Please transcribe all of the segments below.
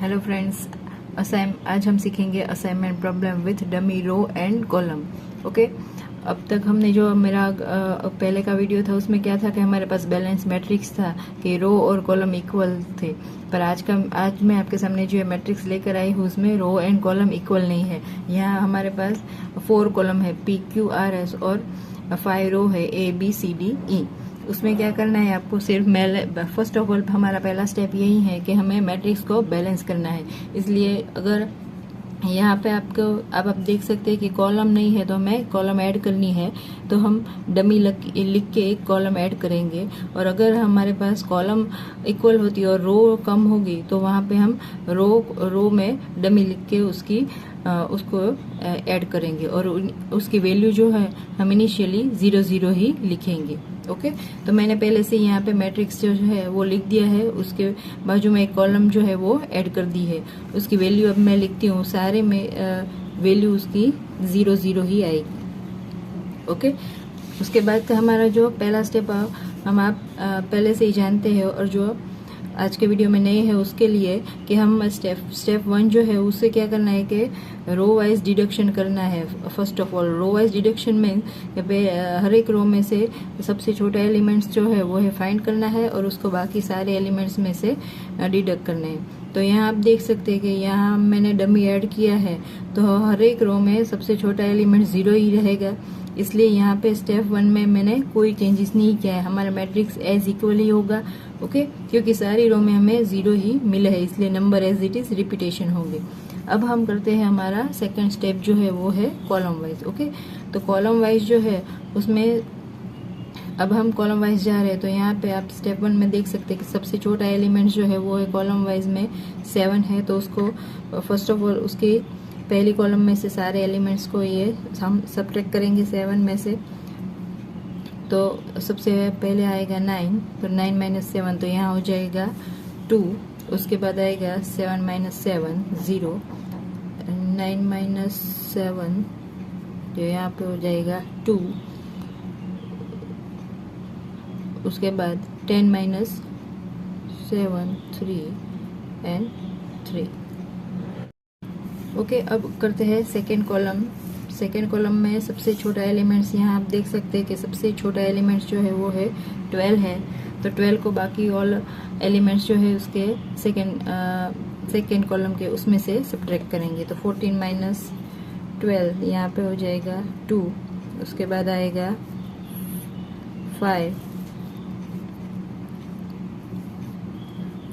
Hello friends, आज हम सीखेंगे assignment problem with dummy row and column. Okay, अब तक हमने जो मेरा पहले का वीडियो था उसमें क्या था कि हमारे पास बैलेंस मैट्रिक्स था कि रो और कॉलम इक्वल थे। पर आज मैं आपके सामने जो मैट्रिक्स लेकर आई हूँ उसमें रो एंड कॉलम इक्वल नहीं है। यहाँ हमारे पास 4 कॉलम है PQRS और 5 रो है ABCDE। उसमें क्या करना है आपको, सिर्फ फर्स्ट ऑफ ऑल हमारा पहला स्टेप यही है कि हमें मैट्रिक्स को बैलेंस करना है। इसलिए अगर यहाँ पे आप देख सकते हैं कि कॉलम नहीं है तो हमें कॉलम ऐड करनी है, तो हम डमी लिख के एक कॉलम ऐड करेंगे। और अगर हमारे पास कॉलम इक्वल होती है और रो कम होगी तो वहाँ पे हम रो में डमी लिख के उसको ऐड करेंगे और उसकी वैल्यू जो है हम इनिशियली 0 0 ही लिखेंगे। ओके, तो मैंने पहले से यहाँ पे मैट्रिक्स जो है वो लिख दिया है, उसके बाजू में एक कॉलम जो है वो ऐड कर दी है। उसकी वैल्यू अब मैं लिखती हूँ, सारे में वैल्यू उसकी 0 0 ही आएगी। ओके, उसके बाद का हमारा जो पहला स्टेप आप पहले से ही जानते हैं और जो आज के वीडियो में नए है उसके लिए कि हम स्टेप 1 जो है उससे क्या करना है कि रो वाइज डिडक्शन करना है। First of all row wise deduction में हर एक रो में से सबसे छोटा एलिमेंट्स जो है वो है फाइंड करना है और उसको बाकी सारे एलिमेंट्स में से डिडक्ट करने हैं। तो यहाँ आप देख सकते हैं कि यहाँ मैंने डमी ऐड किया है तो हर एक रो में सबसे छोटा एलिमेंट 0 ही रहेगा। इसलिए यहाँ पे स्टेप 1 में मैंने कोई चेंजेस नहीं किया है, हमारा मैट्रिक्स एज इक्वल ही होगा। ओके, क्योंकि सारी रो में हमें 0 ही मिला है इसलिए number as it is repetition होंगे। अब हम करते हैं हमारा सेकंड स्टेप जो है वो है कॉलम वाइज। ओके, तो कॉलम वाइज जो है उसमें अब हम कॉलम वाइज जा रहे हैं। तो यहाँ पे आप स्टेप 1 में देख सकते हैं कि सबसे छोटा एलिमेंट जो है वो है कॉलम वाइज में 7 है। तो उसको फर्स्ट ऑफ ऑल उसकी पहली कॉलम में से सारे एलिमेंट्स को ये हम सब्ट्रैक्ट करेंगे 7 में से। तो सबसे पहले आएगा 9, तो 9 - 7 तो यहाँ हो जाएगा 2। उसके बाद आएगा 7 - 7 0, 9 - 7 तो यहाँ पे हो जाएगा 2। उसके बाद 10 - 7 3 एंड 3। ओके, अब करते हैं सेकेंड कॉलम। सेकेंड कॉलम में सबसे छोटा एलिमेंट्स यहाँ आप देख सकते हैं कि सबसे छोटा एलिमेंट्स जो है वो है 12 है। तो 12 को बाकी ऑल एलिमेंट्स जो है उसके सेकेंड कॉलम के उसमें से सब्ट्रैक्ट करेंगे। तो 14 - 12 यहाँ पे हो जाएगा 2। उसके बाद आएगा 5,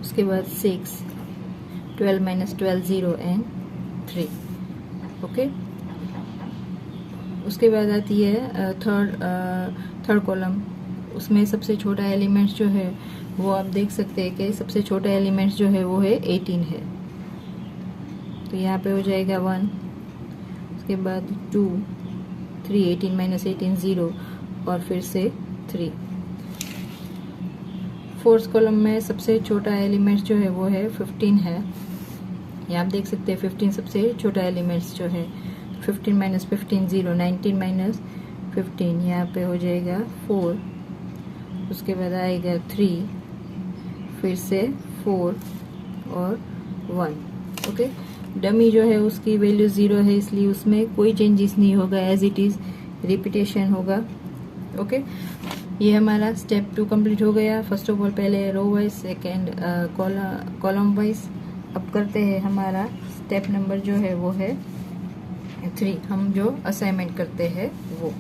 उसके बाद 6, 12 - 12 0 एंड 3। ओके, उसके बाद आती है थर्ड कॉलम। उसमें सबसे छोटा एलिमेंट्स जो है वो आप देख सकते हैं कि सबसे छोटा एलिमेंट्स जो है वो है 18 है। तो यहाँ पे हो जाएगा 1, उसके बाद 2 3, 18 - 18 0 और फिर से 3। फोर्थ कॉलम में सबसे छोटा एलिमेंट्स जो है वो है 15 है। यहाँ आप देख सकते हैं 15 सबसे छोटा एलिमेंट्स जो है। 15 - 15 0, 19 - 15 यहाँ पे हो जाएगा 4। उसके बाद आएगा 3, फिर से 4 और 1। ओके, डमी जो है उसकी वैल्यू 0 है इसलिए उसमें कोई चेंजेस नहीं होगा, एज इट इज रिपीटेशन होगा। ओके, ये हमारा स्टेप 2 कंप्लीट हो गया। फर्स्ट ऑफ ऑल पहले row wise, second column wise. अब करते हैं हमारा स्टेप नंबर जो है वो है 3, हम जो असाइनमेंट करते हैं वो।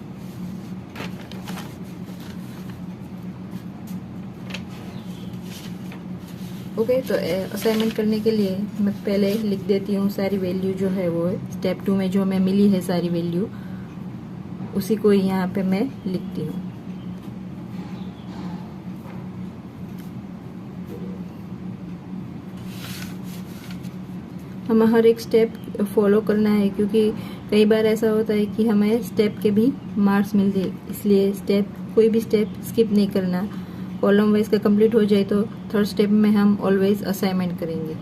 ओके, तो असाइनमेंट करने के लिए मैं पहले लिख देती हूँ सारी वैल्यू जो है वो स्टेप 2 में जो हमें मिली है सारी वैल्यू उसी को यहाँ पे मैं लिखती हूँ। हमें हर एक स्टेप फॉलो करना है क्योंकि कई बार ऐसा होता है कि हमें स्टेप के भी मार्क्स मिलते हैं, इसलिए कोई भी स्टेप स्किप नहीं करना। कॉलम वाइज का कंप्लीट हो जाए तो थर्ड स्टेप में हम ऑलवेज असाइनमेंट करेंगे।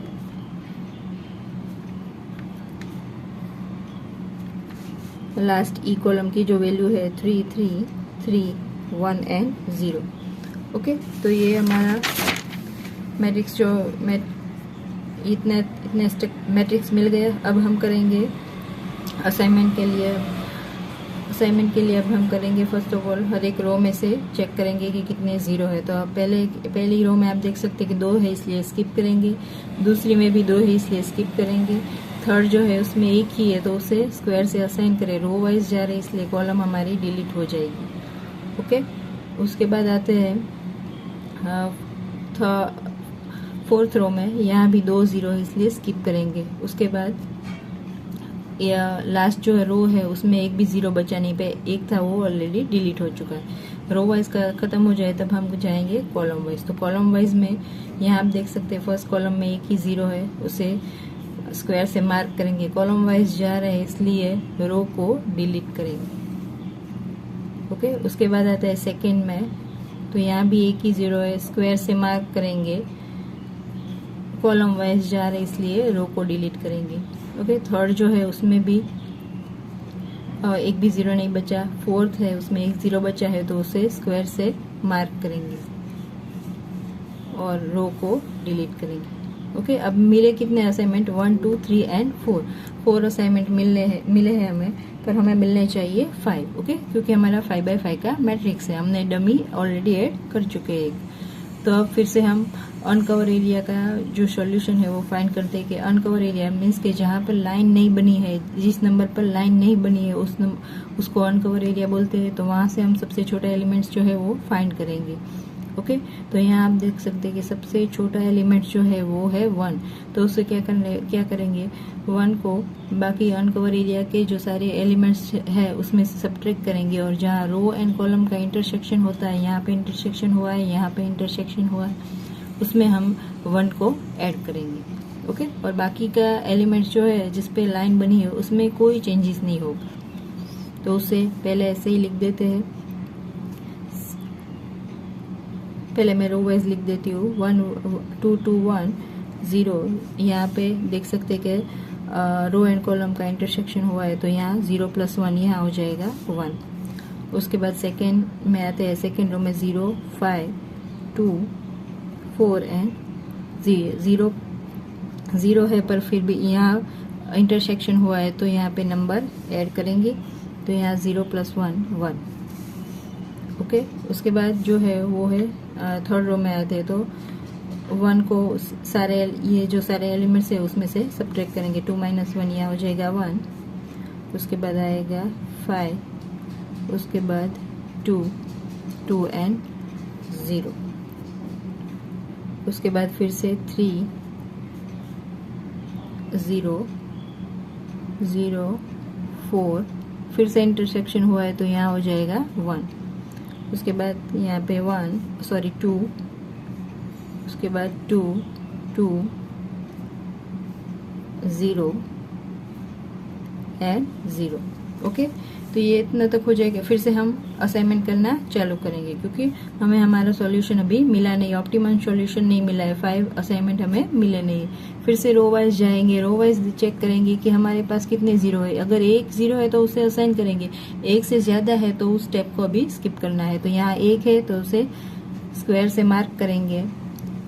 लास्ट ई कॉलम की जो वैल्यू है 3 3 3 1 एंड 0। ओके, तो ये हमारा मैट्रिक्स जो इतने मैट्रिक्स मिल गए। अब हम करेंगे असाइनमेंट के लिए अब हम करेंगे फर्स्ट ऑफ ऑल हर एक रो में से चेक करेंगे कि कितने जीरो है। तो आप पहली रो में आप देख सकते हैं कि 2 है इसलिए स्किप करेंगे, दूसरी में भी 2 है इसलिए स्किप करेंगे, थर्ड जो है उसमें 1 ही है तो उसे स्क्वायर से असाइन करें, रो वाइज जा रहे इसलिए कॉलम हमारी डिलीट हो जाएगी। ओके, उसके बाद आते हैं फोर्थ रो में, यहाँ भी 2 जीरो है इसलिए स्किप करेंगे। उसके बाद या लास्ट जो रो है उसमें एक भी जीरो बचा नहीं पे, एक था वो ऑलरेडी डिलीट हो चुका है। रो वाइज का खत्म हो जाए तब हम जाएंगे कॉलम वाइज। तो कॉलम वाइज में यहाँ आप देख सकते हैं फर्स्ट कॉलम में 1 ही जीरो है, उसे स्क्वायर से मार्क करेंगे, कॉलम वाइज जा रहे हैं इसलिए रो को डिलीट करेंगे। ओके, उसके बाद आता है सेकेंड में, तो यहाँ भी 1 ही जीरो है, स्क्वायर से मार्क करेंगे, कॉलम वाइज जा रहे इसलिए रो को डिलीट करेंगे। ओके, थर्ड जो है उसमें भी 1 भी जीरो नहीं बचा, फोर्थ है उसमें 1 जीरो बचा है तो उसे स्क्वायर से मार्क करेंगे और रो को डिलीट करेंगे। ओके, अब मिले कितने असाइनमेंट 1 2 3 एंड 4 असाइनमेंट मिले हैं हमें, पर हमें मिलने चाहिए 5। ओके, क्योंकि हमारा 5x5 का मैट्रिक्स है, हमने डमी ऑलरेडी ऐड कर चुके हैं। तो अब फिर से हम अनकवर एरिया का जो सॉल्यूशन है वो फाइंड करते हैं कि अनकवर एरिया मीन्स के जहाँ पर लाइन नहीं बनी है, जिस नंबर पर लाइन नहीं बनी है उसको अनकवर एरिया बोलते हैं। तो वहां से हम सबसे छोटा एलिमेंट्स जो है वो फाइंड करेंगे। ओके, तो यहाँ आप देख सकते हैं कि सबसे छोटा एलिमेंट जो है वो है 1। तो उससे क्या करेंगे 1 को बाकी अनकवर एरिया के जो सारे एलिमेंट्स है उसमें से सब्ट्रैक्ट करेंगे, और जहाँ रो एंड कॉलम का इंटरसेक्शन होता है, यहाँ पे इंटरसेक्शन हुआ है, यहाँ पे इंटरसेक्शन हुआ है, उसमें हम 1 को ऐड करेंगे। ओके, और बाकी का एलिमेंट्स जो है जिस पे लाइन बनी है उसमें कोई चेंजेस नहीं होगा। तो उसे पहले ऐसे ही लिख देते हैं, पहले मैं रो वाइज लिख देती हूँ 1 2 2 1 0। यहाँ पे देख सकते कि रो एंड कॉलम का इंटरसेक्शन हुआ है तो यहाँ 0 + 1 यहाँ हो जाएगा 1। उसके बाद सेकेंड में आते हैं, सेकेंड रो में 0 5 2 4 एंड 0 है, पर फिर भी यहाँ इंटरसेक्शन हुआ है तो यहाँ पे नंबर ऐड करेंगे, तो यहाँ 0 + 1 1। ओके, उसके बाद जो है वो है थर्ड रो में आते हैं तो 1 को सारे ये जो सारे एलिमेंट्स है उसमें से सब्ट्रैक्ट करेंगे, 2 - 1 यहाँ हो जाएगा 1। उसके बाद आएगा 5, उसके बाद 2 एंड 0। उसके बाद फिर से 3 0 0 4, फिर से इंटरसेक्शन हुआ है तो यहाँ हो जाएगा 1। उसके बाद यहाँ पे 2, उसके बाद 2 2 0 एंड 0। ओके, तो ये इतना तक हो जाएगा। फिर से हम असाइनमेंट करना चालू करेंगे क्योंकि हमें हमारा सॉल्यूशन अभी मिला नहीं, ऑप्टिमम सॉल्यूशन नहीं मिला है, 5 असाइनमेंट हमें मिले नहीं। फिर से रो वाइज जाएंगे, रो वाइज चेक करेंगे कि हमारे पास कितने जीरो है। अगर 1 जीरो है तो उसे असाइन करेंगे, 1 से ज्यादा है तो उस स्टेप को अभी स्किप करना है। तो यहाँ 1 है तो उसे स्क्वायर से मार्क करेंगे,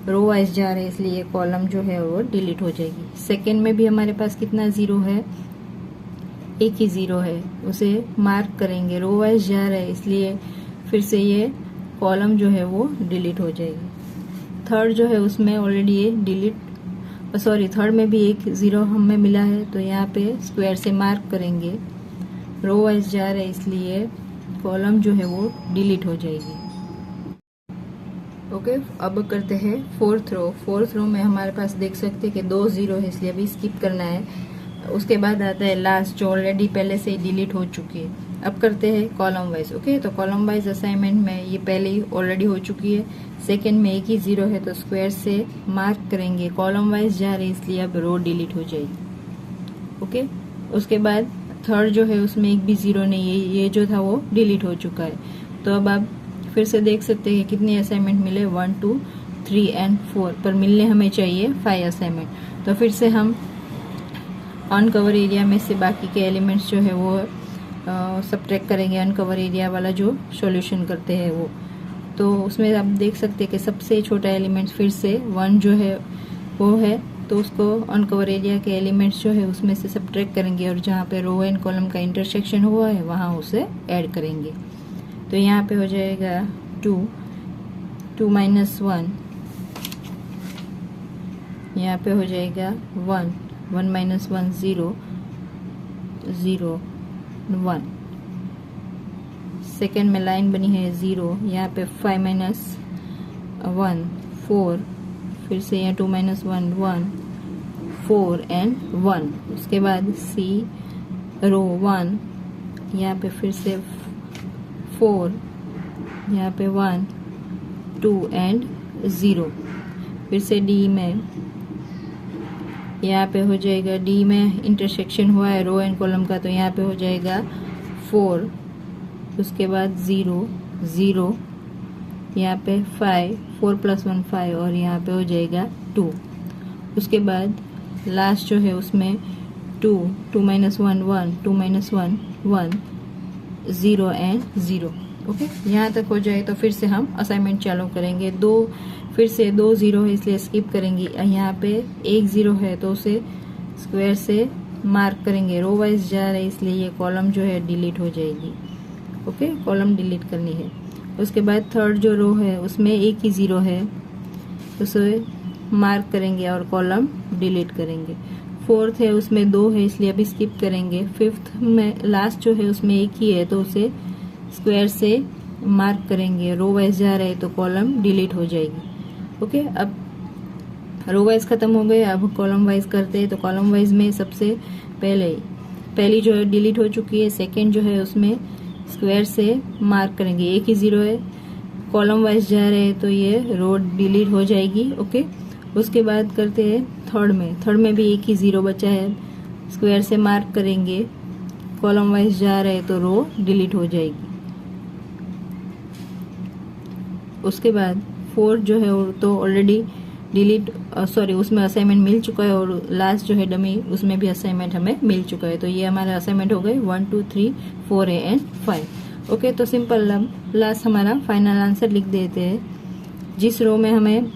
रो वाइज जा रहे हैं इसलिए कॉलम जो है वो डिलीट हो जाएगी। सेकेंड में भी हमारे पास कितना जीरो है, 1 ही जीरो है, उसे मार्क करेंगे, रो वाइज जा रहा है इसलिए फिर से ये कॉलम जो है वो डिलीट हो जाएगी। थर्ड जो है उसमें ऑलरेडी ये थर्ड में भी 1 जीरो हमें मिला है तो यहाँ पे स्क्वायर से मार्क करेंगे, रो वाइज जा रहे हैं इसलिए कॉलम जो है वो डिलीट हो जाएगी। ओके, अब करते हैं फोर्थ रो में हमारे पास देख सकते हैं कि 2 जीरो है इसलिए अभी स्किप करना है। उसके बाद आता है लास्ट जो ऑलरेडी पहले से डिलीट हो चुकी है। अब करते हैं कॉलम वाइज। ओके, तो कॉलम वाइज असाइनमेंट में ये पहले ही ऑलरेडी हो चुकी है। सेकंड में 1 ही जीरो है तो स्क्वायर से मार्क करेंगे, कॉलम वाइज जा रही है इसलिए अब रो डिलीट हो जाएगी। ओके, उसके बाद थर्ड जो है उसमें 1 भी जीरो नहीं है, ये जो था वो डिलीट हो चुका है। तो अब आप फिर से देख सकते हैं कितने असाइनमेंट मिले, 1 2 3 एंड 4, पर मिलने हमें चाहिए 5 असाइनमेंट। तो फिर से हम अनकवर एरिया में से बाकी के एलिमेंट्स जो है वो सब्ट्रैक्ट करेंगे, अनकवर एरिया वाला जो सॉल्यूशन करते हैं वो। तो उसमें आप देख सकते हैं कि सबसे छोटा एलिमेंट फिर से 1 जो है वो है तो उसको अनकवर एरिया के एलिमेंट्स जो है उसमें से सब्ट्रैक्ट करेंगे और जहाँ पे रो एंड कॉलम का इंटरसेक्शन हुआ है वहाँ उसे ऐड करेंगे। तो यहाँ पे हो जाएगा 2 माइनस 1, यहाँ पे हो जाएगा 1 माइनस 1 0 0 1। सेकेंड में लाइन बनी है 0, यहाँ पे 5 माइनस 1 4, फिर से यहाँ 2 माइनस 1 1 4 एंड 1। उसके बाद सी रो 1, यहाँ पे फिर से 4, यहाँ पे 1 2 एंड 0। फिर से डी में, यहाँ पे हो जाएगा डी में इंटरसेक्शन हुआ है रो एंड कॉलम का, तो यहाँ पे हो जाएगा 4, उसके बाद 0 0, यहाँ पे 5 4 प्लस 1 5 और यहाँ पे हो जाएगा 2। उसके बाद लास्ट जो है उसमें 2 माइनस 1 1 2 माइनस 1 1 0 एंड 0। ओके, यहाँ तक हो जाए तो फिर से हम असाइनमेंट चालू करेंगे। फिर से 2 0 है इसलिए स्किप करेंगे। यहाँ पे 1 0 है तो उसे स्क्वायर से मार्क करेंगे। रो वाइज जा रहे इसलिए ये कॉलम जो है डिलीट हो जाएगी। ओके, कॉलम डिलीट करनी है। उसके बाद थर्ड जो रो है उसमें 1 ही 0 है, उसे मार्क करेंगे और कॉलम डिलीट करेंगे। फोर्थ है उसमें 2 है इसलिए अभी स्किप करेंगे। फिफ्थ में लास्ट जो है उसमें 1 ही है तो उसे स्क्वायर से मार्क करेंगे। रो वाइज जा रहे तो कॉलम डिलीट हो जाएगी। ओके, अब रो वाइज खत्म हो गए, अब कॉलम वाइज करते हैं। तो कॉलम वाइज में सबसे पहली जो है डिलीट हो चुकी है, सेकेंड जो है उसमें स्क्वायर से मार्क करेंगे। 1 ही 0 है, कॉलम वाइज जा रहे हैं तो ये रो डिलीट हो जाएगी। ओके, उसके बाद करते हैं थर्ड में भी 1 ही 0 बचा है, स्क्वायर से मार्क करेंगे। कॉलम वाइज जा रहे हैं तो रो डिलीट हो जाएगी। उसके बाद फोर्थ जो है वो तो ऑलरेडी डिलीट उसमें असाइनमेंट मिल चुका है और लास्ट जो है डमी उसमें भी असाइनमेंट हमें मिल चुका है। तो ये हमारा असाइनमेंट हो गए 1 2 3 4 एंड 5। ओके, तो सिंपल लास्ट हमारा फाइनल आंसर लिख देते हैं। जिस रो में हमें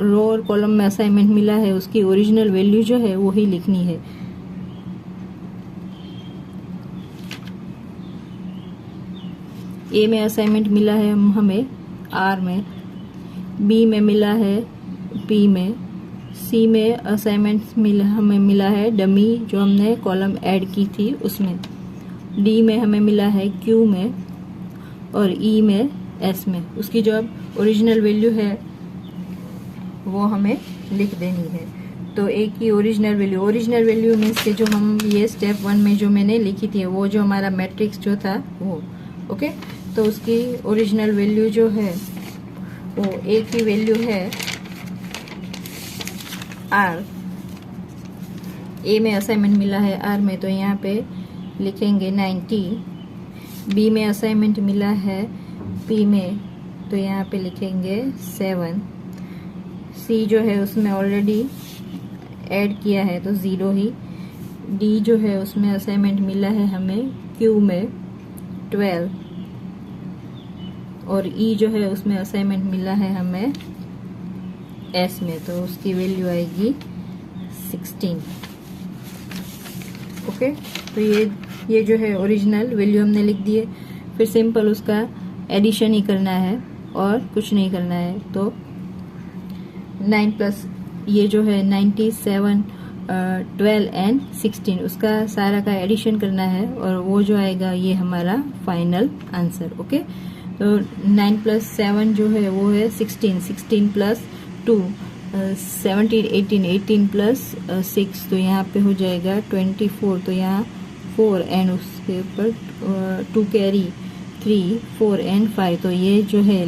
रो और कॉलम में असाइनमेंट मिला है उसकी ओरिजिनल वैल्यू जो है वो ही लिखनी है। ए में असाइनमेंट मिला है हमें आर में, बी में मिला है पी में, सी में असाइनमेंट हमें मिला है डमी जो हमने कॉलम ऐड की थी उसमें, डी में हमें मिला है क्यू में और ई में एस में। उसकी जो अब ओरिजिनल वैल्यू है वो हमें लिख देनी है। तो ए की ओरिजिनल वैल्यू मीन्स के जो हम ये स्टेप 1 में जो मैंने लिखी थी वो जो हमारा मैट्रिक्स जो था वो। ओके, तो उसकी ओरिजिनल वैल्यू जो है वो ए की वैल्यू है आर। ए में असाइनमेंट मिला है आर में तो यहाँ पे लिखेंगे 90। बी में असाइनमेंट मिला है पी में तो यहाँ पे लिखेंगे 7। सी जो है उसमें ऑलरेडी ऐड किया है तो 0 ही। डी जो है उसमें असाइनमेंट मिला है हमें क्यू में 12 और ई जो है उसमें असाइनमेंट मिला है हमें एस में तो उसकी वैल्यू आएगी 16। ओके, तो ये जो है ओरिजिनल वैल्यू हमने लिख दी है। फिर सिंपल उसका एडिशन ही करना है और कुछ नहीं करना है। तो 9 प्लस ये जो है 97 12 एंड 16 उसका सारा का एडिशन करना है और वो जो आएगा ये हमारा फाइनल आंसर। ओके, तो 9 प्लस 7 जो है वो है 16, 16 प्लस 2 17 18 प्लस 6 तो यहाँ पे हो जाएगा 24। तो यहाँ 4 एंड उसके ऊपर 2 कैरी 3 4 एंड 5 तो ये जो है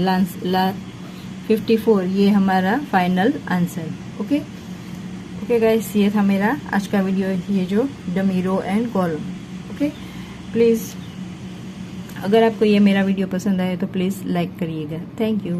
54 ये हमारा final answer. Okay okay guys, ये था मेरा आज का वीडियो, ये जो dummy row and column. Okay, please अगर आपको ये मेरा वीडियो पसंद आए तो प्लीज़ लाइक करिएगा। Thank you.